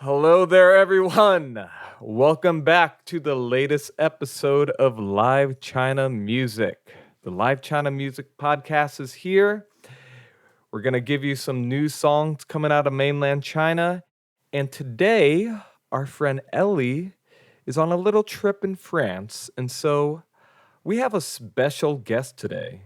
Hello there, everyone. Welcome back to the latest episode of Live China Music. The Live China Music podcast is here. We're going to give you some new songs coming out of mainland China. And today, our friend Elie is on a little trip in France. And so we have a special guest today.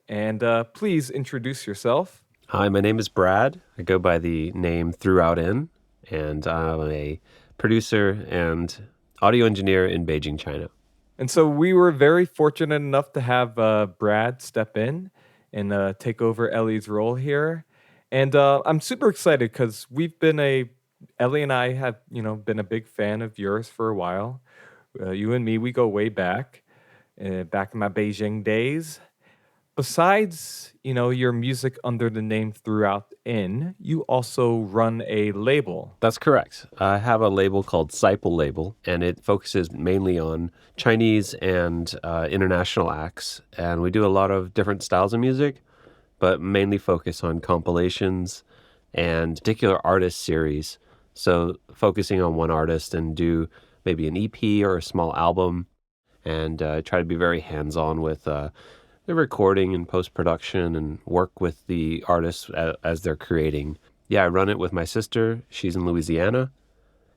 And please introduce yourself. Hi, my name is Brad. I go by the name thruoutin, and I'm a producer and audio engineer in Beijing, China. And so we were very fortunate enough to have Brad step in and take over Ellie's role here. And I'm super excited because Elie and I have, been a big fan of yours for a while. You and me, we go way back in my Beijing days. Besides, your music under the name thruoutin, you also run a label. That's correct. I have a label called Seippelabel, and it focuses mainly on Chinese and international acts. And we do a lot of different styles of music, but mainly focus on compilations and particular artist series. So focusing on one artist and do maybe an EP or a small album, and try to be very hands-on with the recording and post-production and work with the artists as they're creating. Yeah, I run it with my sister. She's in Louisiana.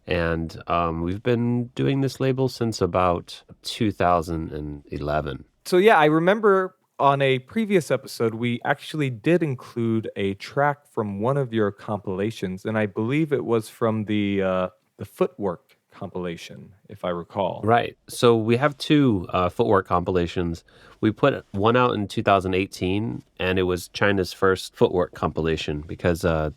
And we've been doing this label since about 2011. So yeah, I remember on a previous episode, we actually did include a track from one of your compilations. And I believe it was from the Footwork compilation, if I recall. Right. So we have two footwork compilations. We put one out in 2018, and it was China's first footwork compilation because the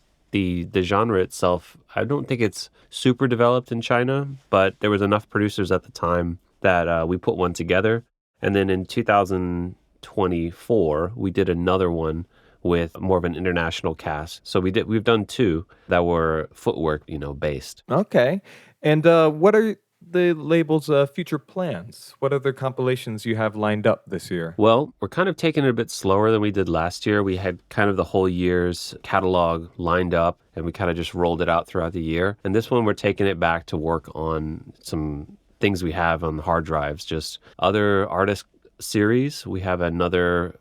genre itself, I don't think it's super developed in China, but there was enough producers at the time that we put one together. And then in 2024, we did another one with more of an international cast. So we've done two that were footwork, based. Okay. And what are the label's future plans? What other compilations you have lined up this year? Well, we're kind of taking it a bit slower than we did last year. We had kind of the whole year's catalog lined up, and we kind of just rolled it out throughout the year. And this one, we're taking it back to work on some things we have on the hard drives, just other artist series. We have another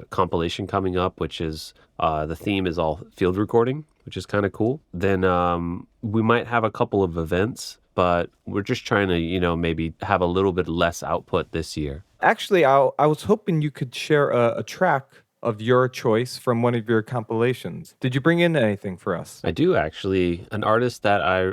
compilation coming up, which is the theme is all field recording, which is kind of cool. Then we might have a couple of events, but we're just trying to, maybe have a little bit less output this year. Actually, I was hoping you could share a track of your choice from one of your compilations. Did you bring in anything for us? I do, actually. An artist that I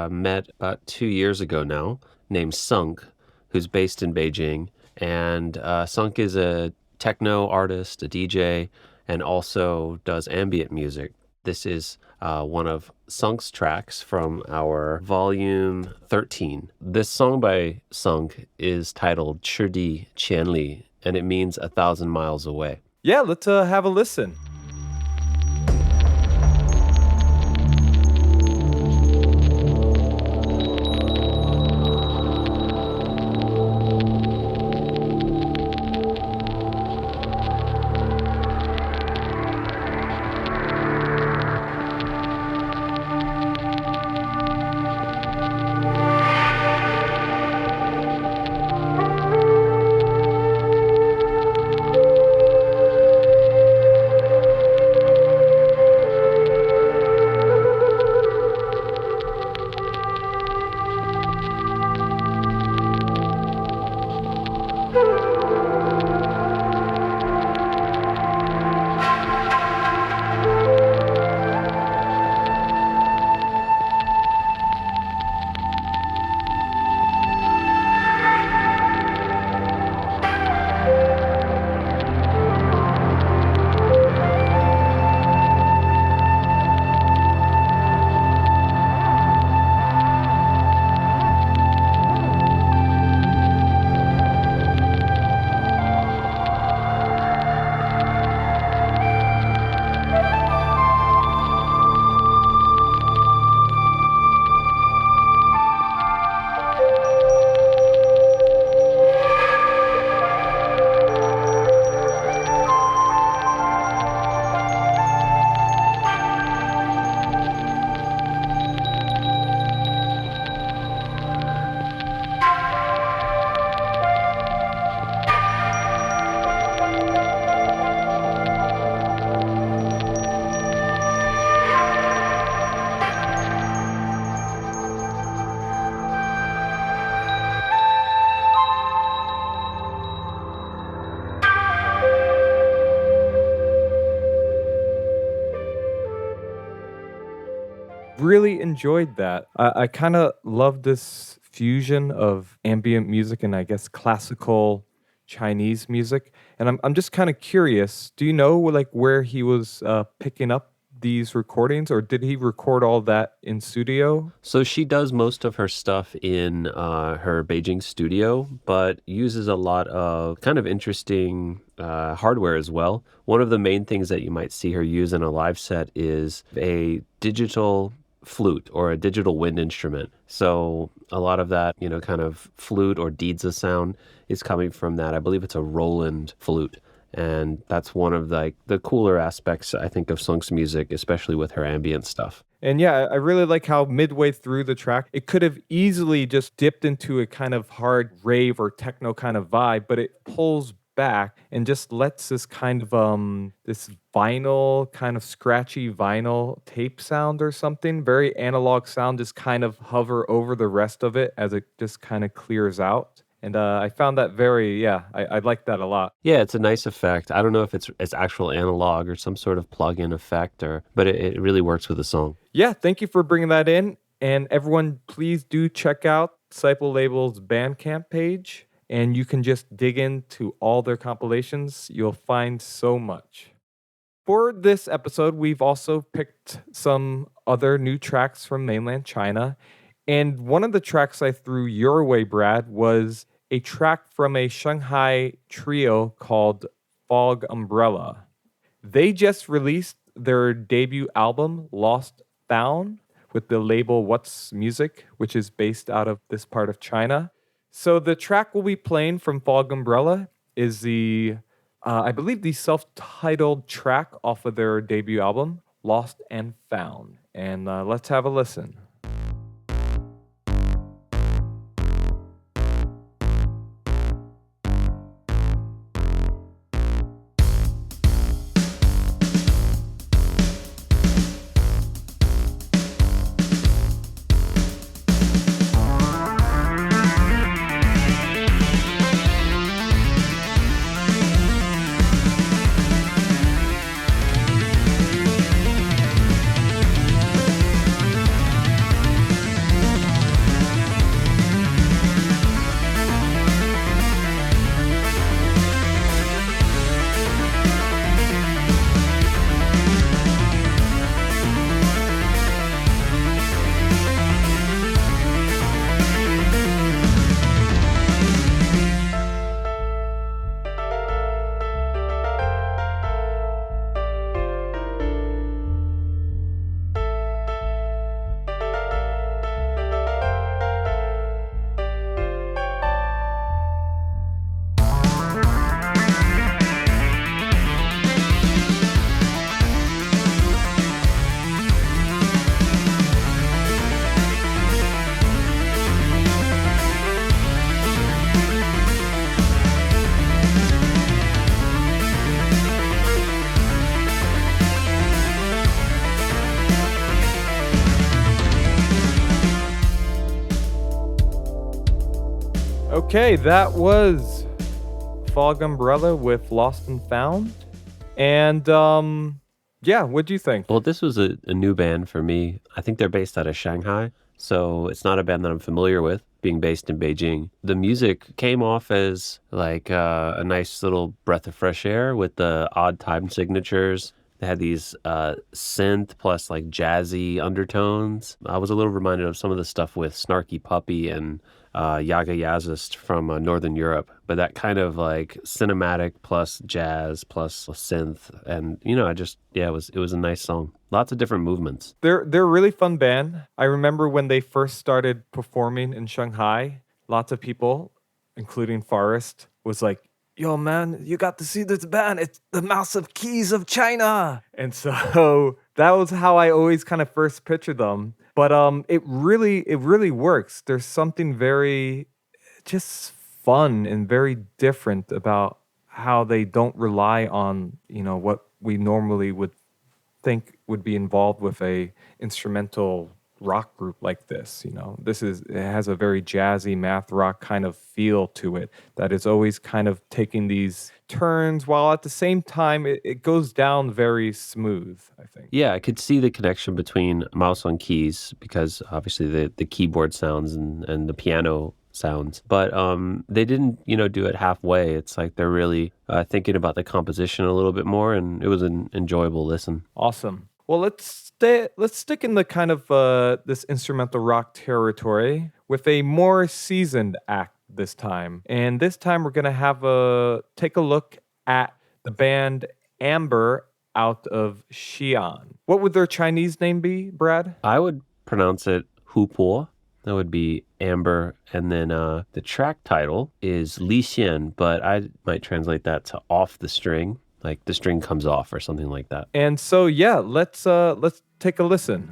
met about 2 years ago now, named Sunk, who's based in Beijing. And Sunk is a techno artist, a DJ, and also does ambient music. This is one of Sunk's tracks from our volume 13. This song by Sunk is titled赤地千里, and it means 1,000 miles away. Yeah, let's have a listen. really enjoyed that. I kind of love this fusion of ambient music and I guess classical Chinese music. And I'm just kind of curious. Do you know like where he was picking up these recordings, or did he record all that in studio? So she does most of her stuff in her Beijing studio, but uses a lot of kind of interesting hardware as well. One of the main things that you might see her use in a live set is a digital flute or a digital wind instrument. So a lot of that, kind of flute or dizi sound is coming from that. I believe it's a Roland flute. And that's one of the cooler aspects, I think, of Sung's music, especially with her ambient stuff. And yeah, I really like how midway through the track, it could have easily just dipped into a kind of hard rave or techno kind of vibe, but it pulls back and just lets this kind of this vinyl, kind of scratchy vinyl tape sound or something, very analog sound, just kind of hover over the rest of it as it just kind of clears out. And I found that I like that a lot. Yeah, it's a nice effect. I don't know if it's actual analog or some sort of plug-in effect, but it really works with the song. Yeah, thank you for bringing that in. And everyone, please do check out Seippelabel's Bandcamp page, and you can just dig into all their compilations. You'll find so much. For this episode, we've also picked some other new tracks from mainland China. And one of the tracks I threw your way, Brad, was a track from a Shanghai trio called Fog Umbrella. They just released their debut album, Lost Found, with the label What's Music, which is based out of this part of China. So the track we'll be playing from Fog Umbrella is I believe the self-titled track off of their debut album, Lost and Found. And let's have a listen. Okay, that was Fog Umbrella with Lost and Found. And what do you think? Well, this was a new band for me. I think they're based out of Shanghai, so it's not a band that I'm familiar with, being based in Beijing. The music came off as like a nice little breath of fresh air with the odd time signatures. They had these synth plus like jazzy undertones. I was a little reminded of some of the stuff with Snarky Puppy and Yaga Yazist from Northern Europe, but that kind of like cinematic plus jazz plus synth, and it was a nice song. Lots of different movements. They're a really fun band. I remember when they first started performing in Shanghai, lots of people, including Forrest, was like, "Yo, man, you got to see this band. It's the massive keys of China." And so that was how I always kind of first pictured them. But it really works. There's something very just fun and very different about how they don't rely on, what we normally would think would be involved with a instrumental rock group like this. It has a very jazzy math rock kind of feel to it that is always kind of taking these turns while at the same time it goes down very smooth, I think. Yeah, I could see the connection between mouse on keys because obviously the keyboard sounds and the piano sounds, but they didn't do it halfway. It's like they're really thinking about the composition a little bit more, and it was an enjoyable listen. Awesome. Well, let's stick in the kind of this instrumental rock territory with a more seasoned act this time. And this time we're gonna take a look at the band Amber out of Xi'an. What would their Chinese name be, Brad? I would pronounce it Hupo. That would be amber. And then the track title is Xi'an, but I might translate that to off the string, like the string comes off or something like that. And so, yeah, let's take a listen.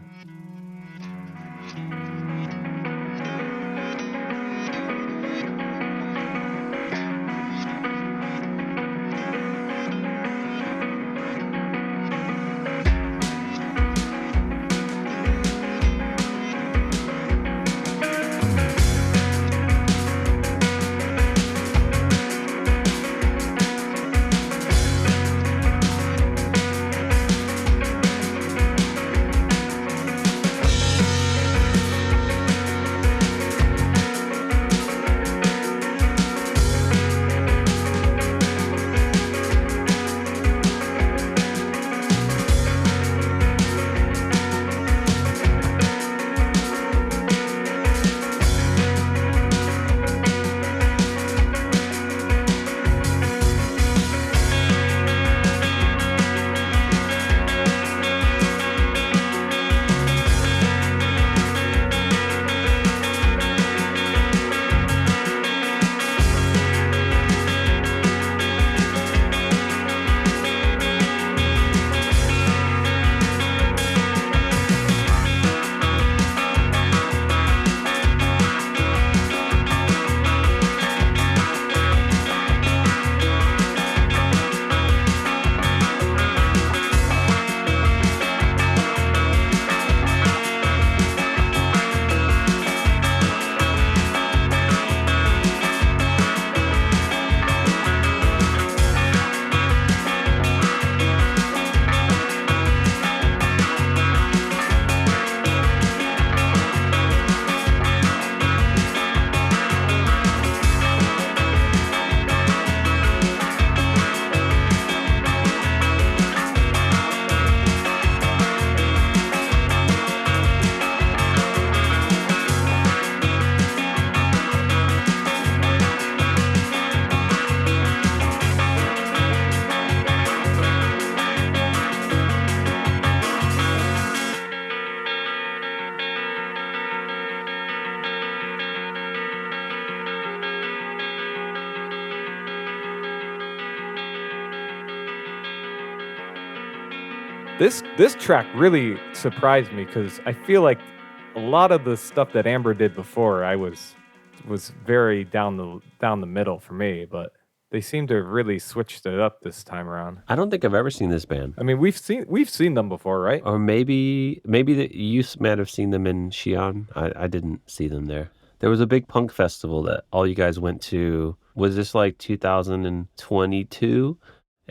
This track really surprised me because I feel like a lot of the stuff that Amber did before I was very down the middle for me, but they seem to have really switched it up this time around. I don't think I've ever seen this band. I mean, we've seen them before, right? Or maybe you might have seen them in Xi'an. I didn't see them there. There was a big punk festival that all you guys went to. Was this like 2022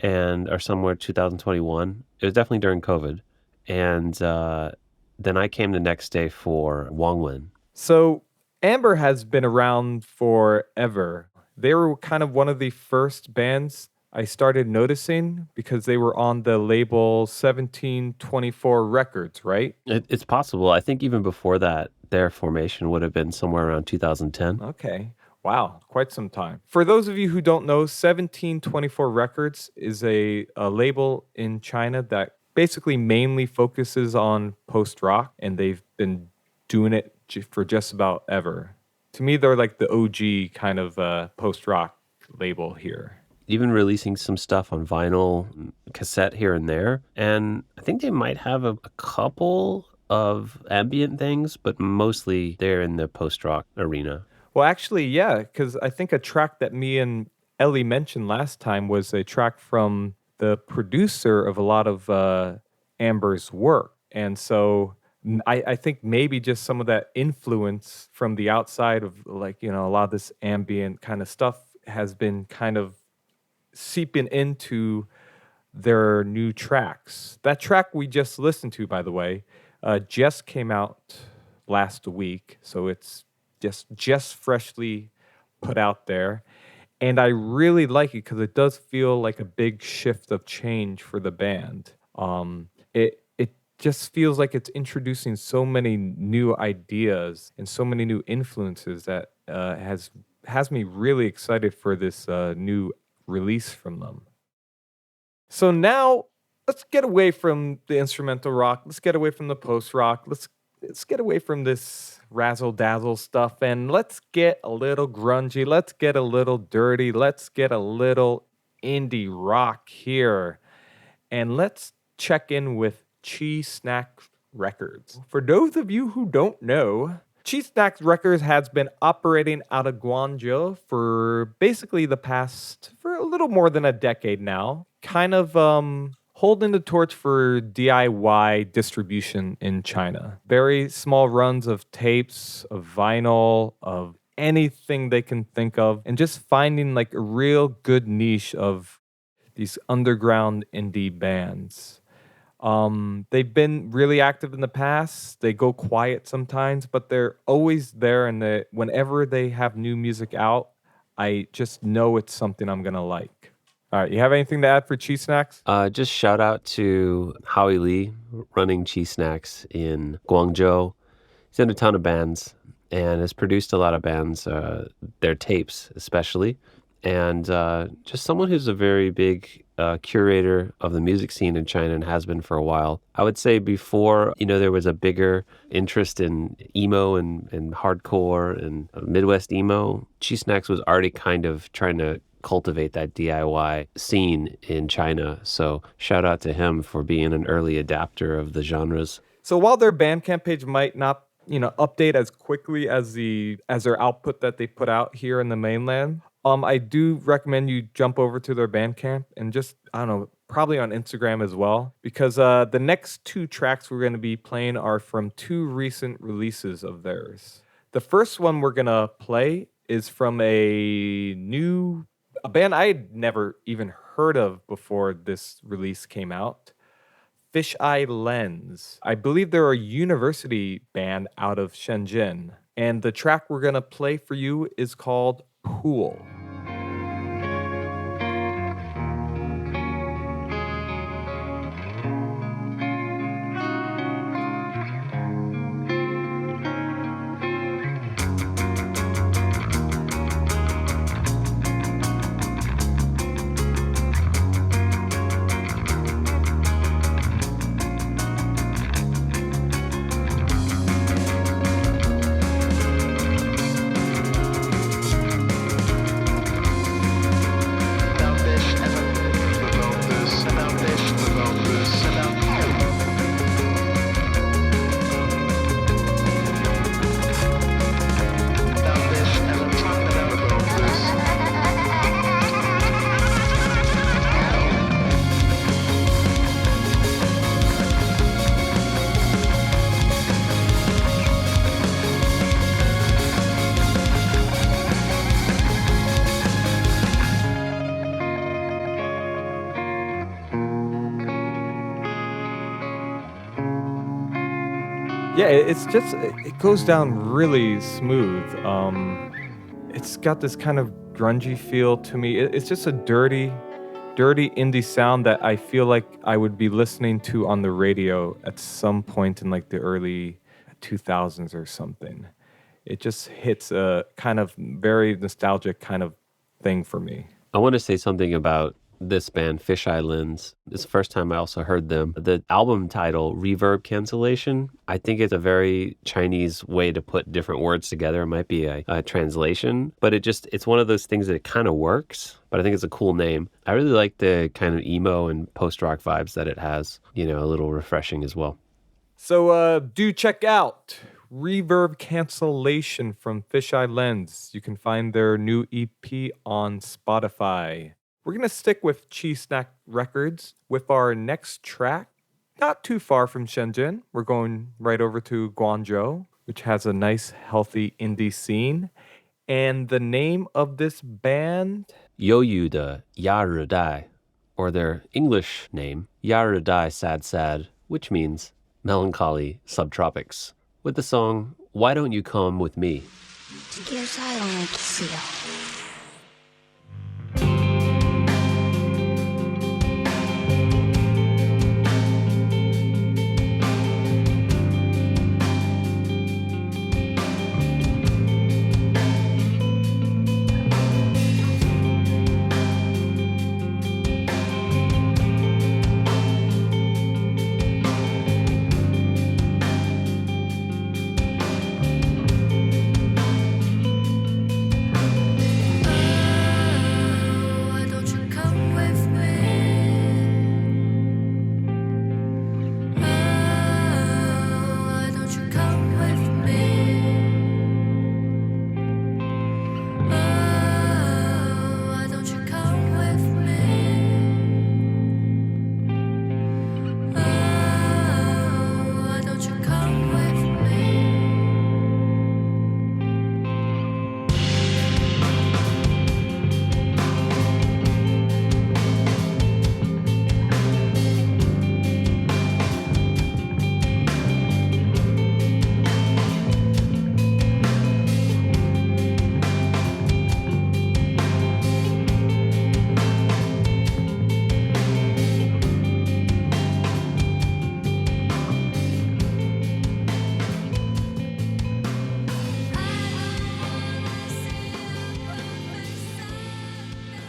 or somewhere 2021? It was definitely during COVID. And then I came the next day for Wangwen. So Amber has been around forever. They were kind of one of the first bands I started noticing because they were on the label 1724 Records, right? It's possible. I think even before that, their formation would have been somewhere around 2010. Okay. Wow, quite some time. For those of you who don't know, 1724 Records is a label in China that basically mainly focuses on post-rock, and they've been doing it for just about ever. To me, they're like the OG kind of post-rock label here. Even releasing some stuff on vinyl, cassette here and there. And I think they might have a couple of ambient things, but mostly they're in the post-rock arena. Well, actually, yeah, because I think a track that me and Elie mentioned last time was a track from the producer of a lot of Amber's work. And so I think maybe just some of that influence from the outside of like, a lot of this ambient kind of stuff has been kind of seeping into their new tracks. That track we just listened to, by the way, just came out last week, so it's just freshly put out there. And I really like it because it does feel like a big shift of change for the band. It just feels like it's introducing so many new ideas and so many new influences that has me really excited for this new release from them. So now let's get away from the instrumental rock. Let's get away from the post rock. Let's get away from this razzle dazzle stuff and let's get a little grungy. Let's get a little dirty. Let's get a little indie rock here. And let's check in with Qiii Snacks Records. For those of you who don't know, Qiii Snacks Records has been operating out of Guangzhou for basically for a little more than a decade now. Kind of holding the torch for DIY distribution in China. Very small runs of tapes, of vinyl, of anything they can think of, and just finding like a real good niche of these underground indie bands. They've been really active in the past. They go quiet sometimes, but they're always there. And whenever they have new music out, I just know it's something I'm gonna like. All right, you have anything to add for Qiii Snacks? Just shout out to Elie running Qiii Snacks in Guangzhou. He's in a ton of bands and has produced a lot of bands, their tapes especially. And just someone who's a very big curator of the music scene in China and has been for a while. I would say before, there was a bigger interest in emo and hardcore and Midwest emo, Qiii Snacks was already kind of trying to cultivate that DIY scene in China. So shout out to him for being an early adapter of the genres. So while their Bandcamp page might not, update as quickly as their output that they put out here in the mainland, I do recommend you jump over to their Bandcamp and just, I don't know, probably on Instagram as well, because the next two tracks we're going to be playing are from two recent releases of theirs. The first one we're going to play is from a band I had never even heard of before this release came out. Fisheye Lens. I believe they're a university band out of Shenzhen. And the track we're going to play for you is called Pool. Yeah, it goes down really smooth. It's got this kind of grungy feel to me. It's just a dirty indie sound that I feel like I would be listening to on the radio at some point in like the early 2000s or something. It just hits a kind of very nostalgic kind of thing for me. I want to say something about this band, Fisheye Lens. It's the first time I also heard them. The album title, Reverb Cancellation, I think it's a very Chinese way to put different words together. It might be a translation, but it's one of those things that it kind of works, but I think it's a cool name. I really like the kind of emo and post-rock vibes that it has, a little refreshing as well. So do check out Reverb Cancellation from Fisheye Lens. You can find their new EP on Spotify. We're going to stick with Qiii Snacks Records with our next track. not too far from Shenzhen. We're going right over to Guangzhou, which has a nice, healthy indie scene. And the name of this band? 忧郁的亚热带, or their English name, yaredai sadsad, which means melancholy subtropics, with the song Why Don't You Come With Me?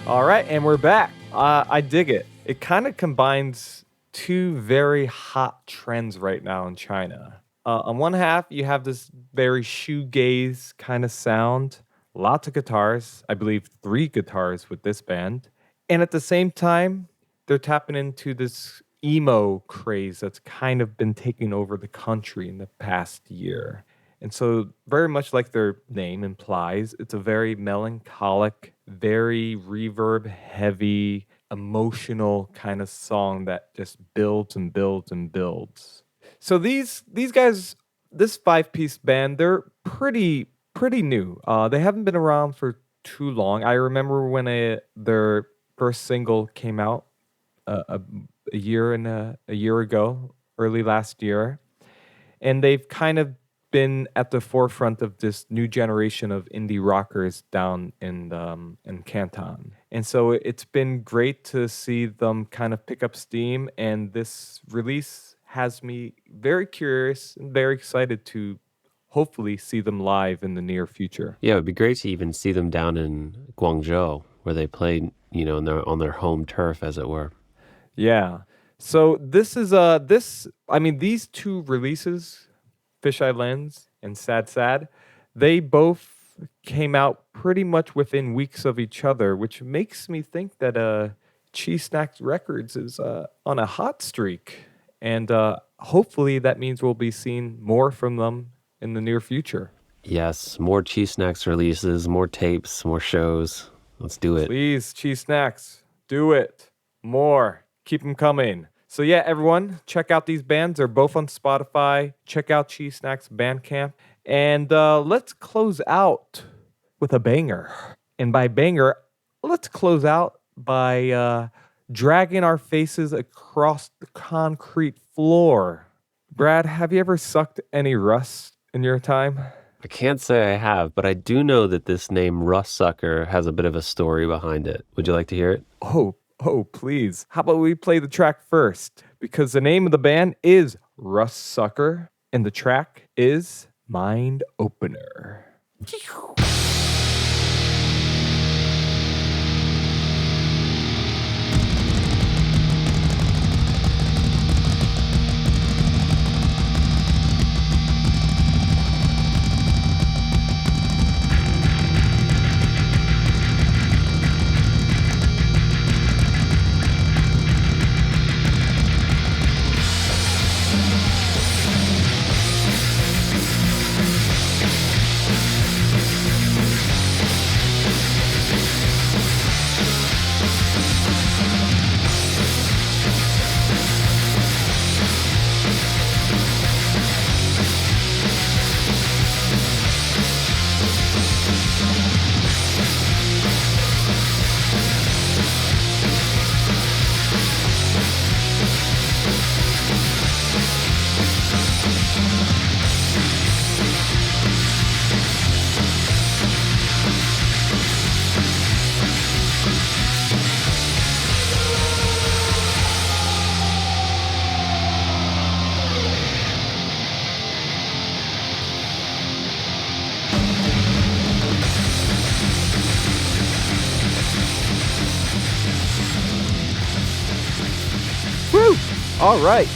All right, and we're back. I dig it. It kind of combines two very hot trends right now in China. On one half, you have this very shoegaze kind of sound, lots of guitars, I believe 3 guitars with this band. And at the same time, they're tapping into this emo craze that's kind of been taking over the country in the past year. And so, very much like their name implies, it's a very melancholic, very reverb heavy, emotional kind of song that just builds and builds and builds. So these guys, this 5-piece band, they're pretty new. They haven't been around for too long. I remember when their first single came out a year ago, early last year, and they've kind of been at the forefront of this new generation of indie rockers down in Canton. And so it's been great to see them kind of pick up steam, and this release has me very curious and very excited to hopefully see them live in the near future. Yeah, it would be great to even see them down in Guangzhou, where they played, on their home turf, as it were. Yeah. So this is these 2 releases, Fisheye Lens and Sadsad, they both came out pretty much within weeks of each other, which makes me think that Qiii Snacks Records is on a hot streak. And hopefully that means we'll be seeing more from them in the near future. Yes, more Qiii Snacks releases, more tapes, more shows. Let's do it. Please, Qiii Snacks, do it. More. Keep them coming. So yeah, everyone, check out these bands. They're both on Spotify. Check out Qiii Snacks Bandcamp. And let's close out with a banger. And by banger, let's close out by dragging our faces across the concrete floor. Brad, have you ever sucked any rust in your time? I can't say I have, but I do know that this name Rust Sucker has a bit of a story behind it. Would you like to hear it? Oh, please. How about we play the track first? Because the name of the band is Rust Sucker, and the track is Mind Opener. All right.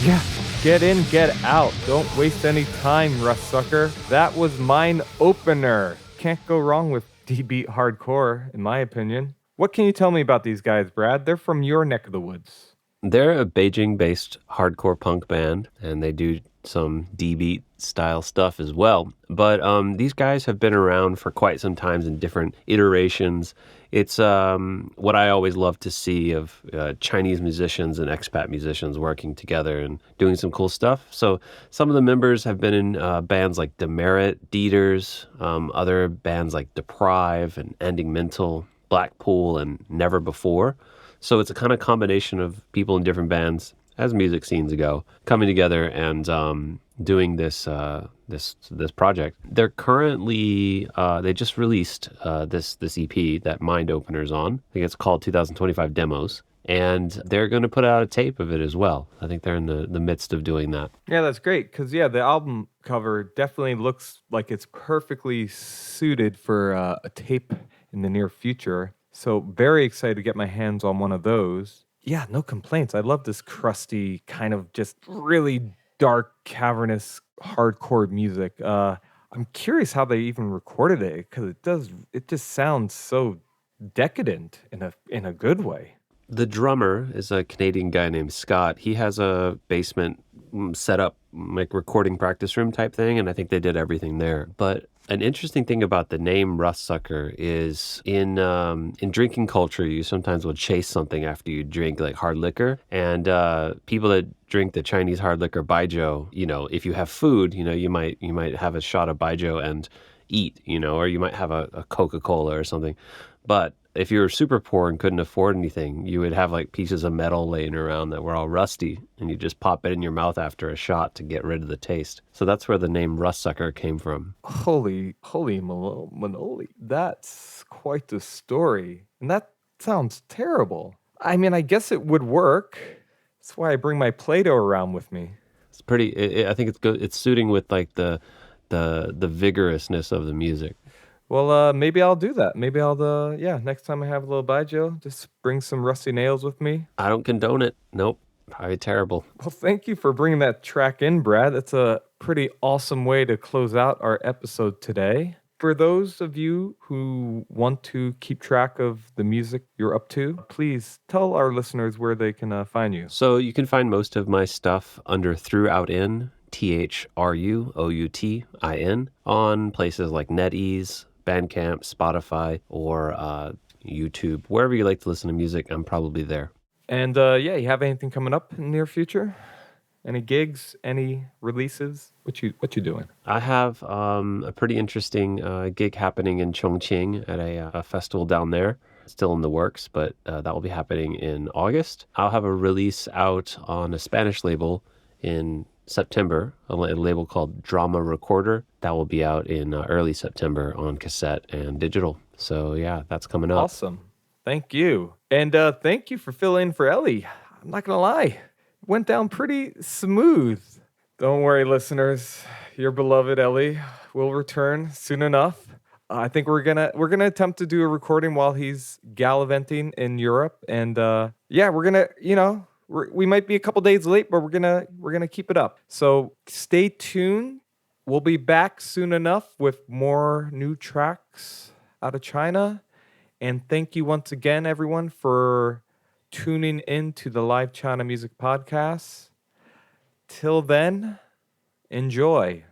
Yeah. Get in, get out. Don't waste any time, Rust Sucker. That was Mine Opener. Can't go wrong with D-beat hardcore, in my opinion. What can you tell me about these guys, Brad? They're from your neck of the woods. They're a Beijing-based hardcore punk band, and they do some D-beat style stuff as well. But these guys have been around for quite some time in different iterations. It's what I always love to see of Chinese musicians and expat musicians working together and doing some cool stuff. So some of the members have been in bands like Demerit, Dieters, other bands like Deprive and Ending Mental, Blackpool, and Never Before. So it's a kind of combination of people in different bands, as music scenes go, coming together and doing this project. They're currently they just released this EP that Mind Opener's on. I think it's called 2025 Demos, and they're going to put out a tape of it as well. I think they're in the midst of doing that. Yeah, that's great because the album cover definitely looks like it's perfectly suited for a tape in the near future. So very excited to get my hands on one of those. Yeah, no complaints. I love this crusty, kind of just really dark, cavernous, hardcore music. I'm curious how they even recorded it because it just sounds so decadent in a good way. The drummer is a Canadian guy named Scott. He has a basement set up, like recording practice room type thing, and I think they did everything there. But an interesting thing about the name Rust Sucker is in drinking culture, you sometimes will chase something after you drink like hard liquor. And people that drink the Chinese hard liquor baijiu, if you have food, you might have a shot of baijiu and eat, or you might have a Coca-Cola or something. But if you were super poor and couldn't afford anything, you would have like pieces of metal laying around that were all rusty, and you just pop it in your mouth after a shot to get rid of the taste. So that's where the name Rust Sucker came from. Holy manoli. That's quite the story. And that sounds terrible. I mean, I guess it would work. That's why I bring my Play-Doh around with me. It's pretty, I think it's good. It's suiting with like the vigorousness of the music. Well, maybe I'll do that. Maybe next time I have a little baijiu, just bring some rusty nails with me. I don't condone it. Nope. Probably terrible. Well, thank you for bringing that track in, Brad. That's a pretty awesome way to close out our episode today. For those of you who want to keep track of the music you're up to, please tell our listeners where they can find you. So you can find most of my stuff under thruoutin, thruoutin, on places like NetEase, Bandcamp, Spotify, or YouTube. Wherever you like to listen to music, I'm probably there. And you have anything coming up in the near future? Any gigs? Any releases? What you doing? I have a pretty interesting gig happening in Chongqing at a festival down there. Still in the works, but that will be happening in August. I'll have a release out on a Spanish label in September, a label called Drama Recorder. That will be out in early September on cassette and digital. So yeah, that's coming up. Awesome. Thank you. And thank you for filling in for Elie. I'm not going to lie. It went down pretty smooth. Don't worry, listeners. Your beloved Elie will return soon enough. I think we're gonna attempt to do a recording while he's gallivanting in Europe. And we're gonna, we might be a couple days late, but we're gonna keep it up. So stay tuned. We'll be back soon enough with more new tracks out of China. And thank you once again, everyone, for tuning in to the Live China Music Podcast. Till then, enjoy.